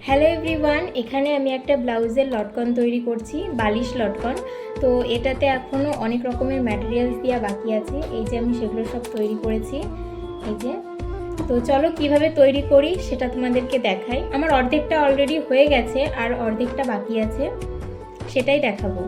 Hello everyone, এখানে আমি একটা ব্লাউজের লটকন তৈরি করছি, বালিশ লটকন। তো এটাতে এখনও অনেক রকমের ম্যাটেরিয়ালস দেওয়া বাকি আছে। এই যে আমি সেগুলো সব তৈরি করেছি, এই যে। তো চলো কিভাবে তৈরি করি সেটা তোমাদেরকে দেখাই। আমার অর্ধেকটা অলরেডি হয়ে গেছে আর অর্ধেকটা বাকি আছে, সেটাই দেখাবো।